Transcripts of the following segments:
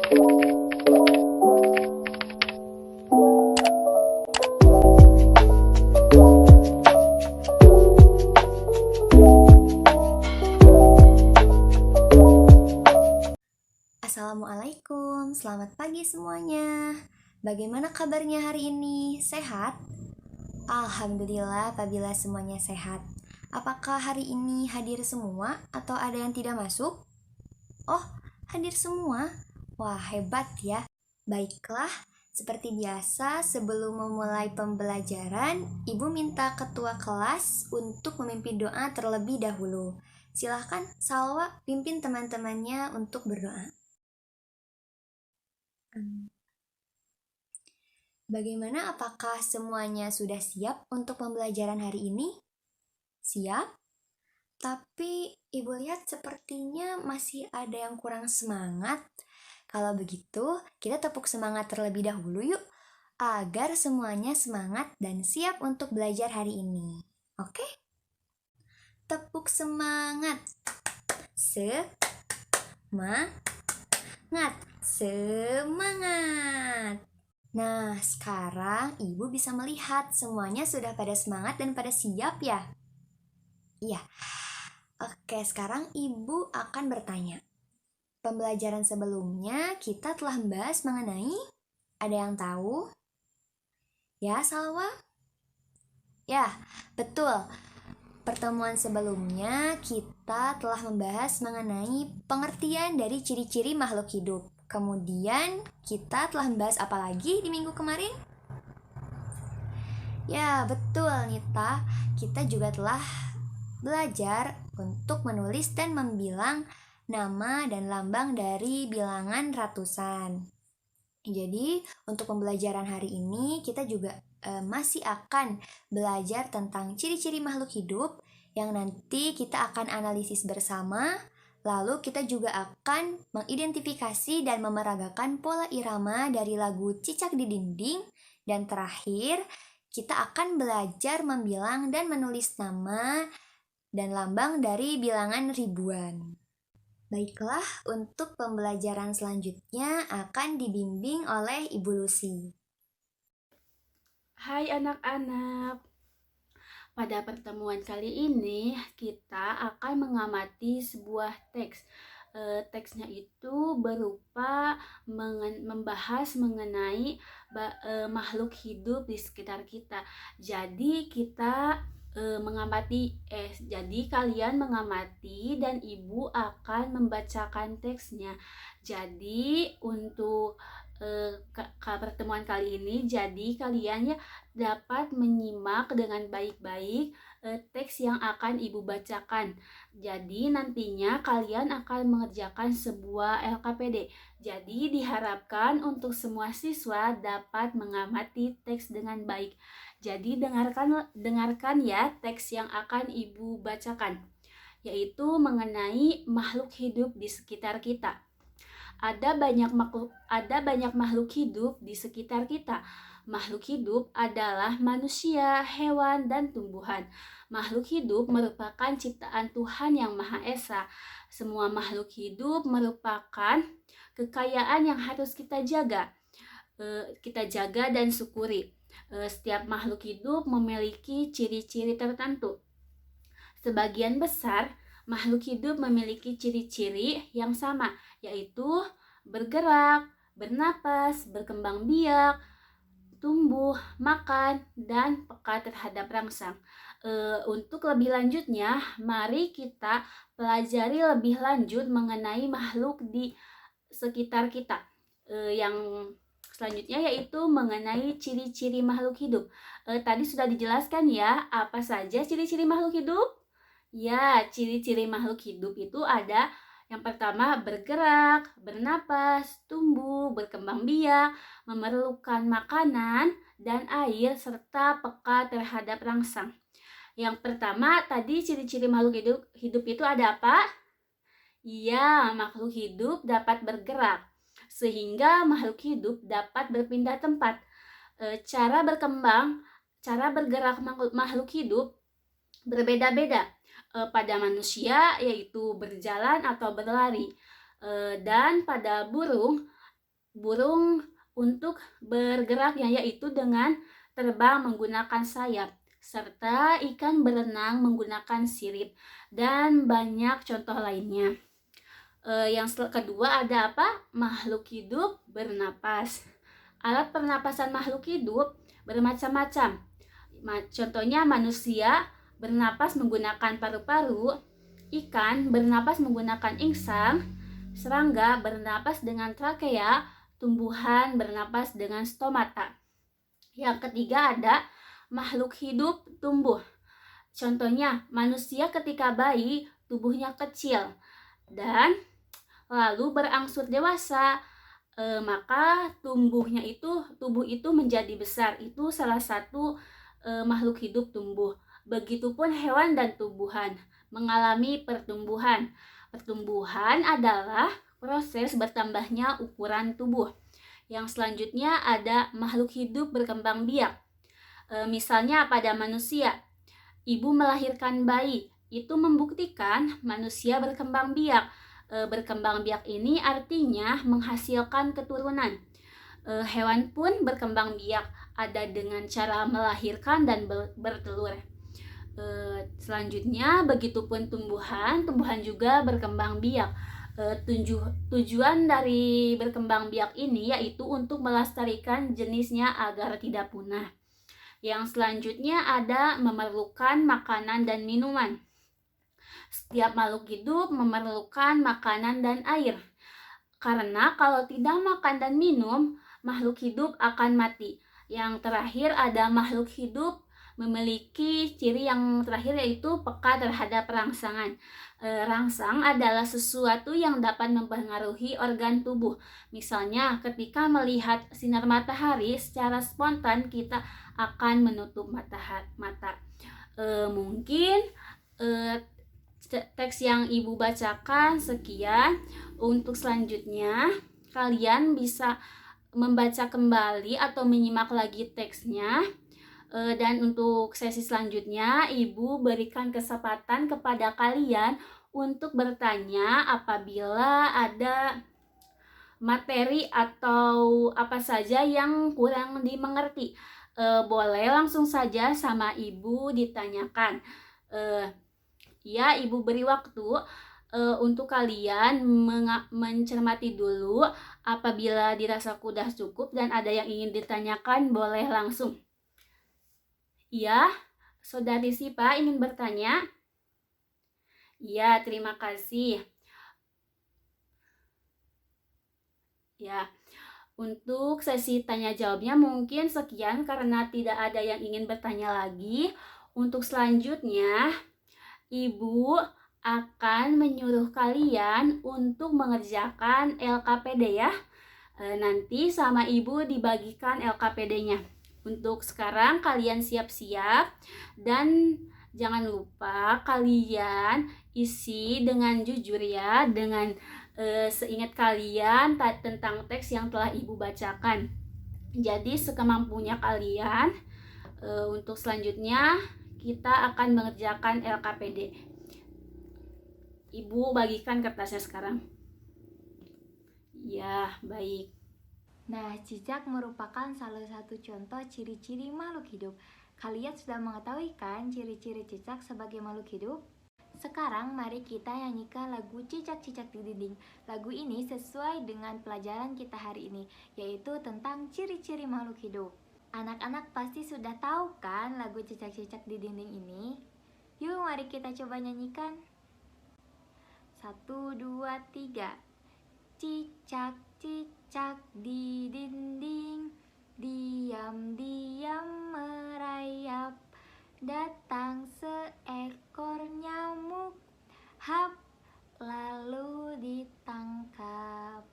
Assalamualaikum, selamat pagi semuanya. Bagaimana kabarnya hari ini? Sehat? Alhamdulillah apabila semuanya sehat. Apakah hari ini hadir semua atau ada yang tidak masuk? Oh, hadir semua? Wah, hebat ya. Baiklah, seperti biasa sebelum memulai pembelajaran, Ibu minta ketua kelas untuk memimpin doa terlebih dahulu. Silahkan Salwa pimpin teman-temannya untuk berdoa. Bagaimana, apakah semuanya sudah siap untuk pembelajaran hari ini? Siap? Tapi Ibu lihat sepertinya masih ada yang kurang semangat. Kalau begitu, kita tepuk semangat terlebih dahulu yuk, agar semuanya semangat dan siap untuk belajar hari ini. Oke? Tepuk semangat. Semangat. Nah, sekarang Ibu bisa melihat semuanya sudah pada semangat dan pada siap ya? Iya. Oke, sekarang Ibu akan bertanya. Pembelajaran sebelumnya kita telah membahas mengenai, ada yang tahu? Ya, Salwa? Ya, betul. Pertemuan sebelumnya kita telah membahas mengenai pengertian dari ciri-ciri makhluk hidup. Kemudian kita telah membahas apa lagi di minggu kemarin? Ya, betul Nita. Kita juga telah belajar untuk menulis dan membilang nama dan lambang dari bilangan ratusan. Jadi, untuk pembelajaran hari ini kita juga masih akan belajar tentang ciri-ciri makhluk hidup yang nanti kita akan analisis bersama. Lalu kita juga akan mengidentifikasi dan memeragakan pola irama dari lagu Cicak di Dinding. Dan terakhir, kita akan belajar membilang dan menulis nama dan lambang dari bilangan ribuan. Baiklah, untuk pembelajaran selanjutnya akan dibimbing oleh Ibu Lucy. Hai anak-anak, pada pertemuan kali ini kita akan mengamati sebuah teks. Teksnya itu berupa membahas mengenai makhluk hidup di sekitar kita. Jadi jadi kalian mengamati dan ibu akan membacakan teksnya. Jadi untuk pertemuan kali ini, jadi kalian ya dapat menyimak dengan baik-baik teks yang akan ibu bacakan. Jadi nantinya kalian akan mengerjakan sebuah LKPD. Jadi diharapkan untuk semua siswa dapat mengamati teks dengan baik. Jadi dengarkan ya teks yang akan ibu bacakan, yaitu mengenai makhluk hidup di sekitar kita. Ada banyak makhluk hidup di sekitar kita. Makhluk hidup adalah manusia, hewan, dan tumbuhan. Makhluk hidup merupakan ciptaan Tuhan yang Maha Esa. Semua makhluk hidup merupakan kekayaan yang harus kita jaga. Kita jaga dan syukuri. Setiap makhluk hidup memiliki ciri-ciri tertentu. Sebagian besar makhluk hidup memiliki ciri-ciri yang sama, yaitu bergerak, bernapas, berkembang biak, tumbuh, makan, dan peka terhadap rangsang. Untuk lebih lanjutnya, mari kita pelajari lebih lanjut mengenai makhluk di sekitar kita. Yang selanjutnya yaitu mengenai ciri-ciri makhluk hidup. Tadi sudah dijelaskan ya, apa saja ciri-ciri makhluk hidup? Ya, ciri-ciri makhluk hidup itu ada yang pertama bergerak, bernapas, tumbuh, berkembang biak, memerlukan makanan dan air, serta peka terhadap rangsang. Yang pertama tadi ciri-ciri makhluk hidup itu ada apa? Iya, makhluk hidup dapat bergerak, sehingga makhluk hidup dapat berpindah tempat. Cara bergerak makhluk hidup berbeda-beda. Pada manusia yaitu berjalan atau berlari, dan pada burung burung untuk bergeraknya, yaitu dengan terbang menggunakan sayap, serta ikan berenang menggunakan sirip, dan banyak contoh lainnya. Yang kedua ada apa? Makhluk hidup bernapas. Alat pernapasan makhluk hidup bermacam-macam. Contohnya manusia bernapas menggunakan paru-paru, ikan bernapas menggunakan insang, serangga bernapas dengan trakea, tumbuhan bernapas dengan stomata. Yang ketiga ada makhluk hidup tumbuh. Contohnya manusia ketika bayi tubuhnya kecil dan lalu berangsur dewasa, maka tubuh itu menjadi besar. Itu salah satu makhluk hidup tumbuh. Begitupun hewan dan tumbuhan mengalami pertumbuhan. Pertumbuhan adalah proses bertambahnya ukuran tubuh. Yang selanjutnya ada makhluk hidup berkembang biak. Misalnya pada manusia, ibu melahirkan bayi, itu membuktikan manusia berkembang biak. Berkembang biak ini artinya menghasilkan keturunan. Hewan pun berkembang biak, ada dengan cara melahirkan dan bertelur. Selanjutnya begitupun tumbuhan juga berkembang biak. Tujuan dari berkembang biak ini yaitu untuk melestarikan jenisnya agar tidak punah. Yang selanjutnya ada memerlukan makanan dan minuman. Setiap makhluk hidup memerlukan makanan dan air. Karena kalau tidak makan dan minum, makhluk hidup akan mati. Yang terakhir ada makhluk hidup memiliki ciri yang terakhir yaitu peka terhadap rangsangan. Rangsang adalah sesuatu yang dapat mempengaruhi organ tubuh. Misalnya ketika melihat sinar matahari secara spontan kita akan menutup mata. Mungkin teks yang ibu bacakan sekian. Untuk selanjutnya kalian bisa membaca kembali atau menyimak lagi teksnya. Dan untuk sesi selanjutnya ibu berikan kesempatan kepada kalian untuk bertanya apabila ada materi atau apa saja yang kurang dimengerti. Boleh langsung saja sama ibu ditanyakan. Ya, ibu beri waktu untuk kalian mencermati dulu. Apabila dirasa sudah cukup dan ada yang ingin ditanyakan, boleh langsung. Ya, Saudari Sipa ingin bertanya? Ya, terima kasih. Ya, untuk sesi tanya jawabnya mungkin sekian karena tidak ada yang ingin bertanya lagi. Untuk selanjutnya, ibu akan menyuruh kalian untuk mengerjakan LKPD ya. Nanti sama ibu dibagikan LKPD-nya. Untuk sekarang kalian siap-siap dan jangan lupa kalian isi dengan jujur ya, dengan seingat kalian tentang teks yang telah ibu bacakan. Jadi sekemampunya kalian. Untuk selanjutnya kita akan mengerjakan LKPD. Ibu bagikan kertasnya sekarang. Ya, baik. Nah, cicak merupakan salah satu contoh ciri-ciri makhluk hidup. Kalian sudah mengetahui kan ciri-ciri cicak sebagai makhluk hidup? Sekarang mari kita nyanyikan lagu Cicak-Cicak di Dinding. Lagu ini sesuai dengan pelajaran kita hari ini, yaitu tentang ciri-ciri makhluk hidup. Anak-anak pasti sudah tahu kan lagu Cicak-Cicak di Dinding ini? Yuk mari kita coba nyanyikan. 1, 2, 3. Cicak-cicak di dinding, diam-diam merayap. Datang seekor nyamuk, hap, lalu ditangkap.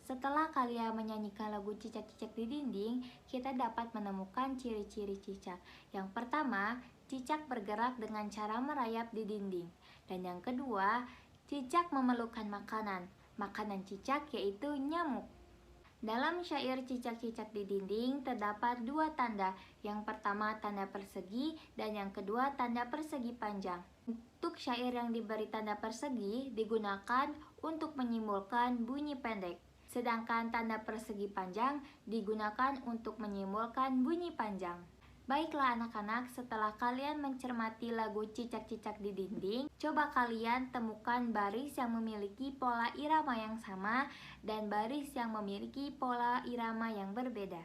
Setelah kalian menyanyikan lagu Cicak-Cicak di Dinding, kita dapat menemukan ciri-ciri cicak. Yang pertama, cicak bergerak dengan cara merayap di dinding. Dan yang kedua, cicak memerlukan makanan. Makanan cicak yaitu nyamuk. Dalam syair Cicak-Cicak di Dinding terdapat dua tanda. Yang pertama tanda persegi dan yang kedua tanda persegi panjang. Untuk syair yang diberi tanda persegi digunakan untuk menyimpulkan bunyi pendek. sedangkan tanda persegi panjang digunakan untuk menyimpulkan bunyi panjang. Baiklah anak-anak, setelah kalian mencermati lagu Cicak-Cicak di Dinding, coba kalian temukan baris yang memiliki pola irama yang sama dan baris yang memiliki pola irama yang berbeda.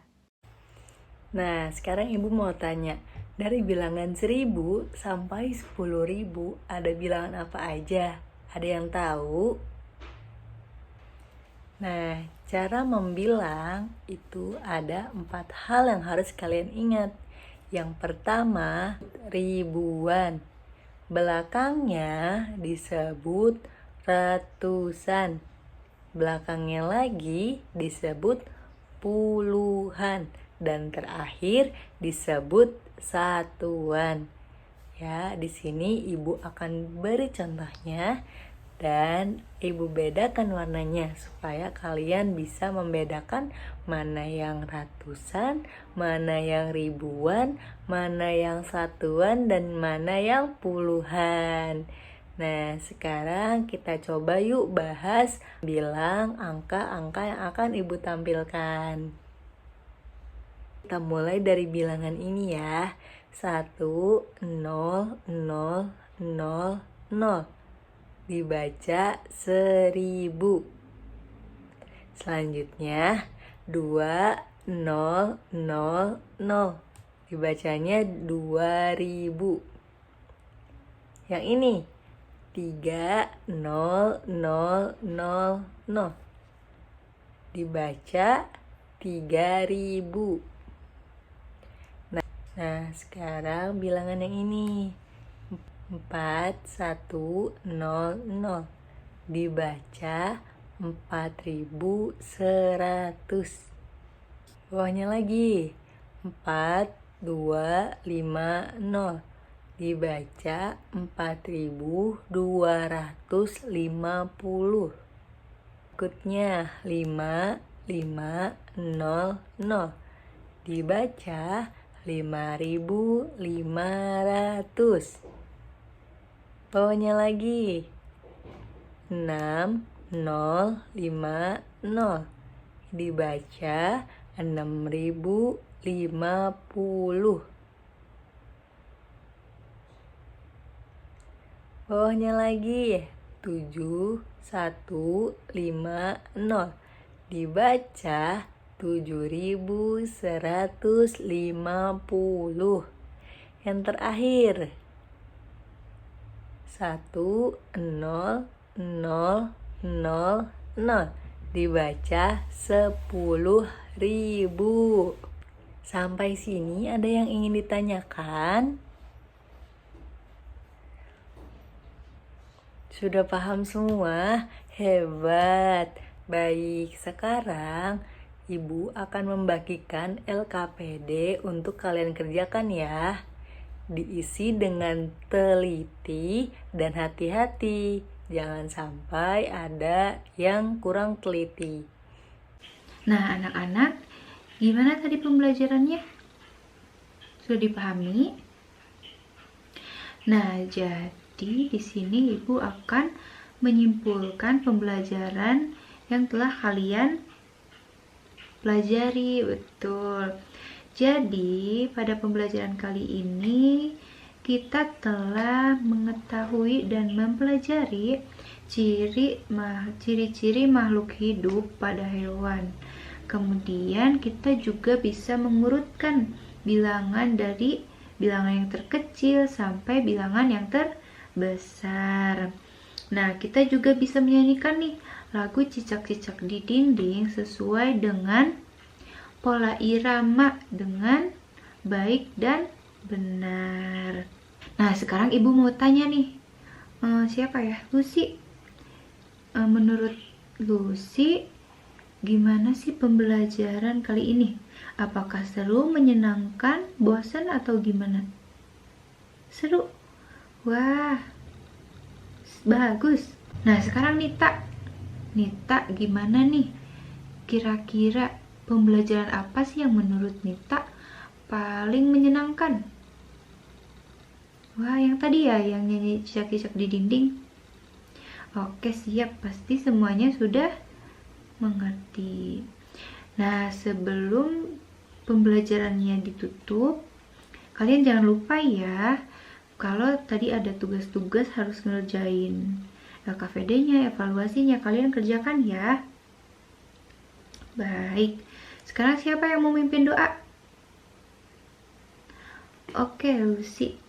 Nah, sekarang Ibu mau tanya, dari bilangan 1000 sampai 10.000 ada bilangan apa aja? Ada yang tahu? Nah, cara membilang itu ada 4 hal yang harus kalian ingat. Yang pertama, ribuan. Belakangnya disebut ratusan. Belakangnya lagi disebut puluhan. Dan terakhir disebut satuan. Ya, di sini Ibu akan beri contohnya dan Ibu bedakan warnanya supaya kalian bisa membedakan mana yang ratusan, mana yang ribuan, mana yang satuan, dan mana yang puluhan. Nah, sekarang kita coba yuk bahas bilang angka-angka yang akan Ibu tampilkan. Kita mulai dari bilangan ini ya. 1, 0, 0, 0, 0. Dibaca 1000. Selanjutnya 2, 0, 0, 0. Dibacanya 2000. Yang ini 3, 0, 0, 0, 0. Dibaca 3000. Nah, sekarang bilangan yang ini 4, 1, 0, 0. Dibaca 4100. Bawahnya lagi 4, 2, 5, 0. Dibaca 4250. Berikutnya 5, 5, 0, 0. Dibaca 5500. Bawahnya lagi 6, 0, 5, 0. Dibaca 6050. Bawahnya lagi 7, 1, 5, 0. Dibaca 7150. Yang terakhir 1, 0, 0, 0, 0. Dibaca 10.000. Sampai sini ada yang ingin ditanyakan? Sudah paham semua? Hebat. Baik, sekarang Ibu akan membagikan LKPD untuk kalian kerjakan ya. Diisi dengan teliti dan hati-hati. Jangan sampai ada yang kurang teliti. Nah, anak-anak, gimana tadi pembelajarannya? Sudah dipahami? Nah, jadi di sini Ibu akan menyimpulkan pembelajaran yang telah kalian pelajari. Betul. Jadi, pada pembelajaran kali ini kita telah mengetahui dan mempelajari ciri-ciri makhluk hidup pada hewan. Kemudian kita juga bisa mengurutkan bilangan dari bilangan yang terkecil sampai bilangan yang terbesar. Nah, kita juga bisa menyanyikan nih lagu Cicak-Cicak di Dinding sesuai dengan pola irama dengan baik dan benar. Nah, sekarang Ibu mau tanya nih, siapa ya? Lucy. Menurut Lucy, gimana sih pembelajaran kali ini? Apakah seru, menyenangkan, bosan, atau gimana? Seru. Wah, bagus. Nah, sekarang Nita, gimana nih? Kira-kira pembelajaran apa sih yang menurut Nita paling menyenangkan? Wah, yang tadi ya, yang nyanyi Cicak-Cicak di Dinding. Oke, siap. Pasti semuanya sudah Mengerti. Nah, sebelum pembelajarannya ditutup, kalian jangan lupa ya, kalau tadi ada tugas-tugas harus ngerjain LKPD-nya, evaluasinya, kalian kerjakan ya. Baik, sekarang siapa yang mau mimpin doa? Oke, Lucy.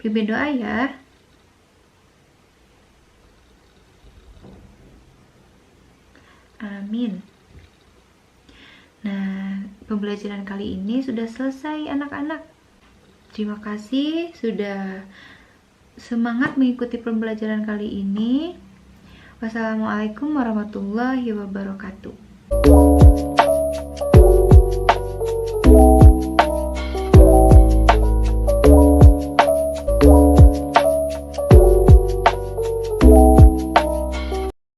Pimpin doa ya. Amin. Nah, pembelajaran kali ini sudah selesai anak-anak. Terima kasih sudah semangat mengikuti pembelajaran kali ini. Wassalamualaikum warahmatullahi wabarakatuh.